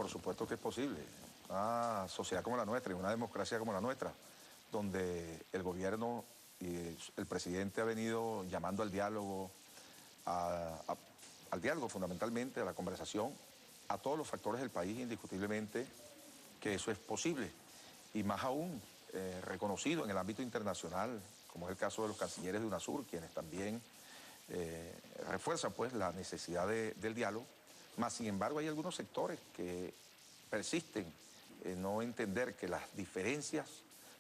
Por supuesto que es posible. Una sociedad como la nuestra y una democracia como la nuestra, donde el gobierno y el presidente ha venido llamando al diálogo, al diálogo fundamentalmente, a la conversación, a todos los factores del país, indiscutiblemente que eso es posible. Y más aún, reconocido en el ámbito internacional, como es el caso de los cancilleres de UNASUR, quienes también refuerzan pues la necesidad del diálogo. Más sin embargo hay algunos sectores que persisten en no entender que las diferencias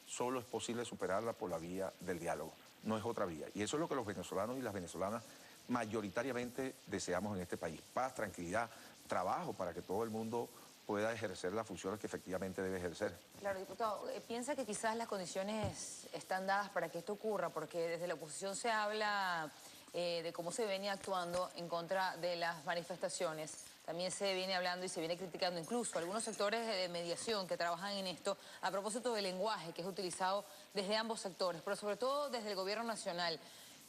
solo es posible superarlas por la vía del diálogo, no es otra vía. Y eso es lo que los venezolanos y las venezolanas mayoritariamente deseamos en este país. Paz, tranquilidad, trabajo para que todo el mundo pueda ejercer las funciones que efectivamente debe ejercer. Claro, diputado, piensa que quizás las condiciones están dadas para que esto ocurra, porque desde la oposición se habla de cómo se venía actuando en contra de las manifestaciones. También se viene hablando y se viene criticando incluso algunos sectores de mediación que trabajan en esto a propósito del lenguaje que es utilizado desde ambos sectores, pero sobre todo desde el gobierno nacional.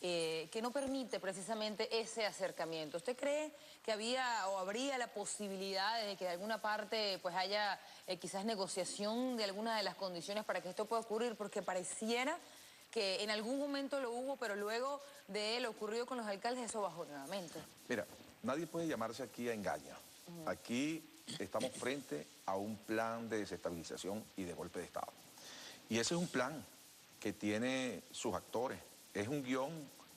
Que no permite precisamente ese acercamiento. ¿Usted cree que había o habría la posibilidad de que de alguna parte pues haya quizás negociación de alguna de las condiciones para que esto pueda ocurrir? Porque pareciera que en algún momento lo hubo, pero luego de lo ocurrido con los alcaldes eso bajó nuevamente. Mira, nadie puede llamarse aquí a engaño. Aquí estamos frente a un plan de desestabilización y de golpe de Estado. Y ese es un plan que tiene sus actores. Es un guión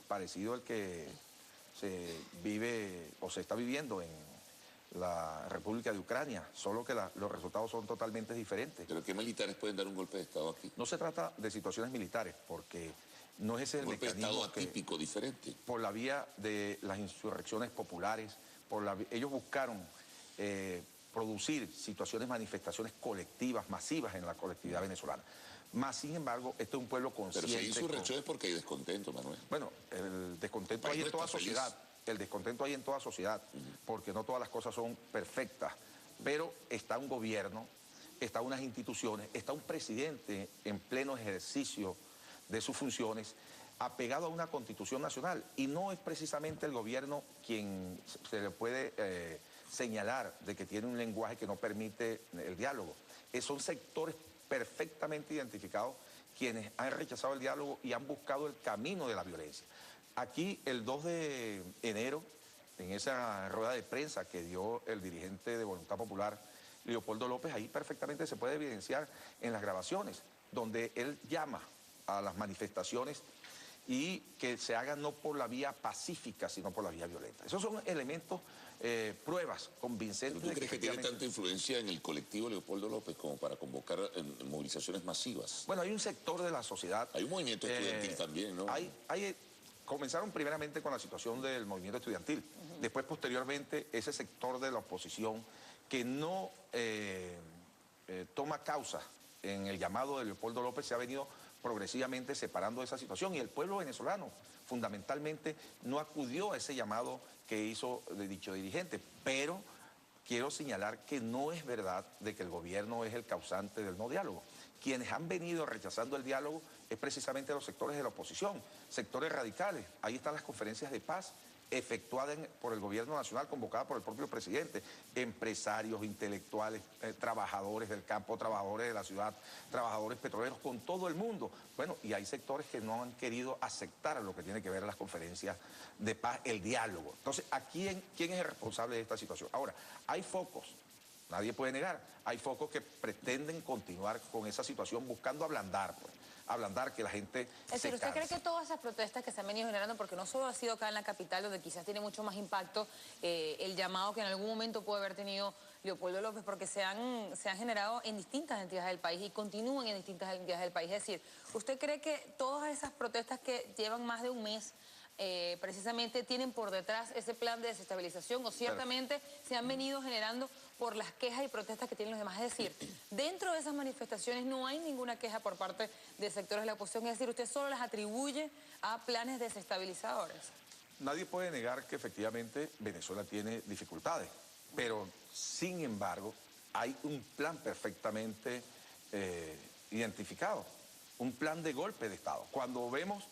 parecido al que se vive o se está viviendo en la República de Ucrania, solo que los resultados son totalmente diferentes. ¿Pero qué militares pueden dar un golpe de Estado aquí? No se trata de situaciones militares, porque no es ese el mecanismo. Un golpe de Estado atípico, diferente. Por la vía de las insurrecciones populares, ellos buscaron producir situaciones, manifestaciones colectivas, masivas en la colectividad venezolana. Más sin embargo, esto es un pueblo consciente. Pero si hay insurrección es porque hay descontento, Manuel. Bueno, el descontento hay en toda sociedad. El descontento hay en toda sociedad, porque no todas las cosas son perfectas. Pero está un gobierno, está unas instituciones, está un presidente en pleno ejercicio de sus funciones, apegado a una constitución nacional. Y no es precisamente el gobierno quien se le puede señalar de que tiene un lenguaje que no permite el diálogo. Son sectores perfectamente identificados quienes han rechazado el diálogo y han buscado el camino de la violencia. Aquí el 2 de enero, en esa rueda de prensa que dio el dirigente de Voluntad Popular, Leopoldo López, ahí perfectamente se puede evidenciar en las grabaciones, donde él llama a las manifestaciones y que se hagan no por la vía pacífica, sino por la vía violenta. Esos son elementos, pruebas convincentes. ¿Tú crees que tiene tanta influencia en el colectivo Leopoldo López como para convocar movilizaciones masivas? Bueno, hay un sector de la sociedad... Hay un movimiento estudiantil también, ¿no? Comenzaron primeramente con la situación del movimiento estudiantil. Después, posteriormente, ese sector de la oposición que no toma causa en el llamado de Leopoldo López se ha venido progresivamente separando de esa situación, y el pueblo venezolano fundamentalmente no acudió a ese llamado que hizo dicho dirigente, pero quiero señalar que no es verdad de que el gobierno es el causante del no diálogo. Quienes han venido rechazando el diálogo es precisamente los sectores de la oposición, sectores radicales. Ahí están las conferencias de paz efectuadas por el gobierno nacional, convocadas por el propio presidente, empresarios, intelectuales, trabajadores del campo, trabajadores de la ciudad, trabajadores petroleros, con todo el mundo. Bueno, y hay sectores que no han querido aceptar lo que tiene que ver las conferencias de paz, el diálogo. Entonces, ¿quién es el responsable de esta situación? Ahora, hay focos. Nadie puede negar, hay focos que pretenden continuar con esa situación buscando ablandar, pues, ablandar que la gente se canse. ¿Usted cree que todas esas protestas que se han venido generando, porque no solo ha sido acá en la capital, donde quizás tiene mucho más impacto el llamado que en algún momento puede haber tenido Leopoldo López, porque se han generado en distintas entidades del país y continúan en distintas entidades del país? Es decir, ¿usted cree que todas esas protestas que llevan más de un mes precisamente tienen por detrás ese plan de desestabilización, o ciertamente se han venido generando por las quejas y protestas que tienen los demás? Es decir, dentro de esas manifestaciones no hay ninguna queja por parte de sectores de la oposición, es decir, usted solo las atribuye a planes desestabilizadores. Nadie puede negar que efectivamente Venezuela tiene dificultades, pero sin embargo hay un plan perfectamente identificado, un plan de golpe de Estado. Cuando vemos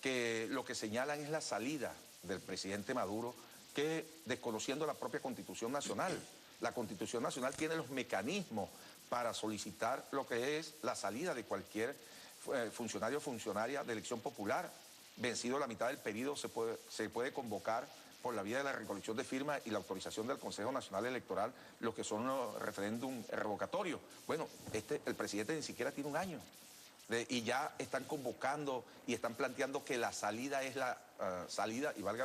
que lo que señalan es la salida del presidente Maduro, que desconociendo la propia Constitución Nacional, La Constitución Nacional tiene los mecanismos para solicitar lo que es la salida de cualquier funcionario o funcionaria de elección popular. Vencido la mitad del periodo, se puede convocar por la vía de la recolección de firmas y la autorización del Consejo Nacional Electoral, lo que son los referéndum revocatorios. Bueno, el presidente ni siquiera tiene un año. Y ya están convocando y están planteando que la salida es la salida, y valga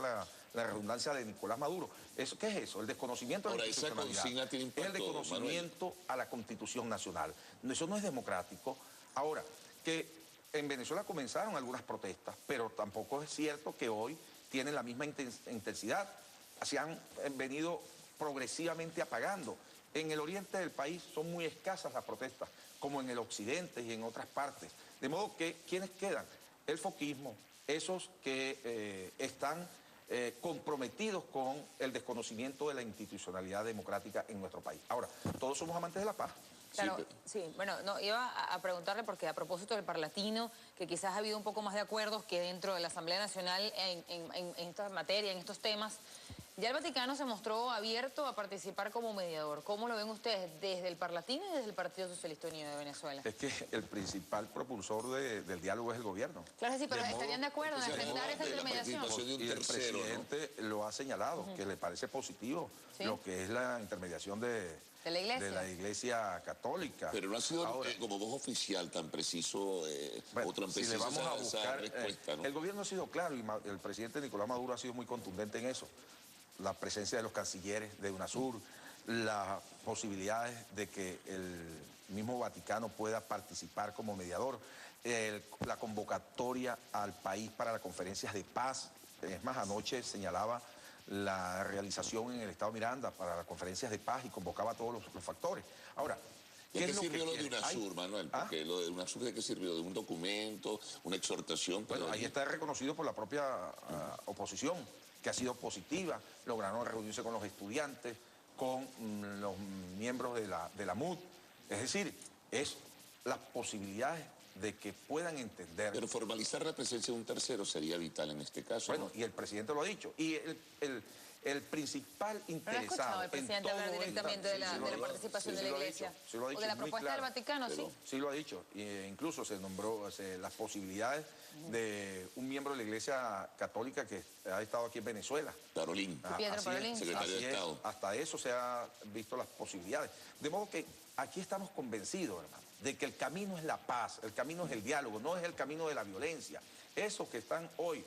la redundancia, de Nicolás Maduro. ¿Qué es eso? El desconocimiento de la institucionalidad. Esa consigna tiene impacto, el desconocimiento a la Constitución Nacional. Eso no es democrático. Ahora, que en Venezuela comenzaron algunas protestas, pero tampoco es cierto que hoy tienen la misma intensidad. Se han venido progresivamente apagando. En el oriente del país son muy escasas las protestas, como en el occidente y en otras partes. De modo que, ¿quiénes quedan? El foquismo, esos que están comprometidos con el desconocimiento de la institucionalidad democrática en nuestro país. Ahora, todos somos amantes de la paz. Claro, sí, bueno, no, iba a preguntarle porque a propósito del Parlatino, que quizás ha habido un poco más de acuerdos que dentro de la Asamblea Nacional en esta materia, en estos temas, ya el Vaticano se mostró abierto a participar como mediador. ¿Cómo lo ven ustedes desde el Parlatino y desde el Partido Socialista Unido de Venezuela? Es que el principal propulsor del diálogo es el gobierno. Claro, sí, pero ¿estarían de acuerdo en aceptar esta intermediación? Y el presidente lo ha señalado, que le parece positivo lo que es la intermediación de la Iglesia Católica. Pero no ha sido como voz oficial tan preciso o tan precisa esa respuesta, ¿no? El gobierno ha sido claro y el presidente Nicolás Maduro ha sido muy contundente en eso. La presencia de los cancilleres de UNASUR, las posibilidades de que el mismo Vaticano pueda participar como mediador, la convocatoria al país para las conferencias de paz. Es más, anoche señalaba la realización en el Estado Miranda para las conferencias de paz y convocaba a todos los factores. Ahora, ¿de qué sirvió lo de UNASUR, Manuel? Porque lo de UNASUR, ¿de qué sirvió? ¿De un documento, una exhortación? Bueno, ahí está reconocido por la propia oposición, que ha sido positiva. Lograron reunirse con los estudiantes, con los miembros de la MUD. Es decir, es las posibilidades de que puedan entender. Pero formalizar la presencia de un tercero sería vital en este caso. Bueno, ¿no? y el presidente lo ha dicho. Y el principal interesado. ¿No ha escuchado el presidente hablar directamente de la participación de la Iglesia? Sí lo ha dicho, o de la propuesta del Vaticano, sí. Sí lo ha dicho. Incluso se nombró las posibilidades de un miembro de la Iglesia Católica que ha estado aquí en Venezuela. Parolín. Pietro Parolín. Secretario de Estado. Hasta eso se ha visto las posibilidades. De modo que aquí estamos convencidos, hermano, de que el camino es la paz, el camino es el diálogo, no es el camino de la violencia. Esos que están hoy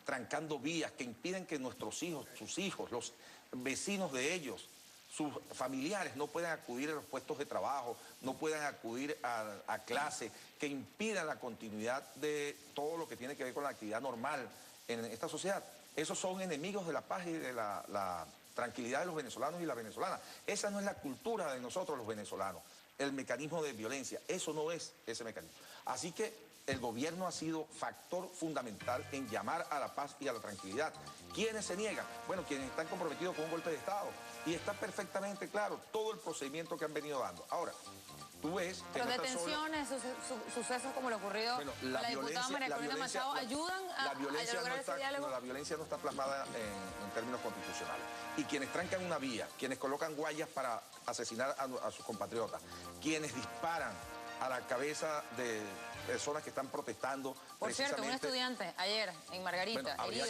trancando vías, que impiden que nuestros hijos, sus hijos, los vecinos de ellos, sus familiares no puedan acudir a los puestos de trabajo, no puedan acudir a clase, que impidan la continuidad de todo lo que tiene que ver con la actividad normal en esta sociedad. Esos son enemigos de la paz y de la tranquilidad de los venezolanos y las venezolanas. Esa no es la cultura de nosotros los venezolanos, el mecanismo de violencia. Eso no es ese mecanismo. Así que el gobierno ha sido factor fundamental en llamar a la paz y a la tranquilidad. ¿Quiénes se niegan? Bueno, quienes están comprometidos con un golpe de Estado. Y está perfectamente claro todo el procedimiento que han venido dando. Ahora, tú ves que pero detenciones, sucesos como lo ocurrido con la diputada María Corina Machado ayudan a lograr ese diálogo. La violencia no está plasmada en términos constitucionales. Y quienes trancan una vía, quienes colocan guayas para asesinar a sus compatriotas, quienes disparan a la cabeza de personas que están protestando. Por cierto, un estudiante ayer en Margarita, habría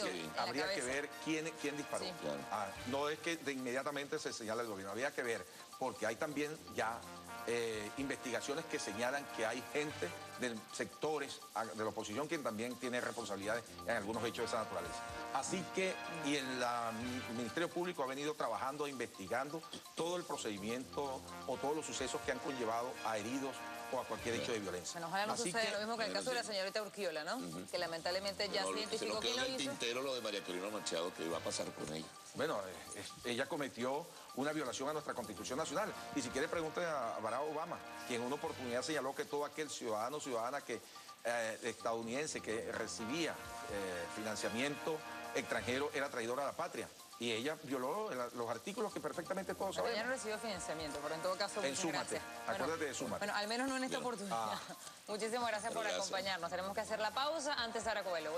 que ver quién disparó. Sí, claro. No es que de inmediatamente se señala el gobierno, habría que ver, porque hay también ya investigaciones que señalan que hay gente de sectores de la oposición quien también tiene responsabilidades en algunos hechos de esa naturaleza. Así que, y el Ministerio Público ha venido trabajando, investigando todo el procedimiento o todos los sucesos que han conllevado a heridos o a cualquier hecho de violencia. Bueno, ojalá no suceda lo mismo que el caso de la señorita Urquiola, ¿no? Que lamentablemente ya se identificó quién lo hizo. Se nos quedó en el tintero lo de María Corina Machado, que iba a pasar con ella. Bueno, ella cometió una violación a nuestra Constitución Nacional. Y si quiere, pregunte a Barack Obama, quien en una oportunidad señaló que todo aquel ciudadano o ciudadana estadounidense que recibía financiamiento extranjero era traidor a la patria. Y ella violó los artículos que perfectamente todos sabemos. Ella no recibió financiamiento, pero en todo caso, en Súmate. Acuérdate de Súmate. Bueno, al menos no en esta oportunidad. Muchísimas gracias por acompañarnos. Tenemos que hacer la pausa. Antes, Sara Coelho.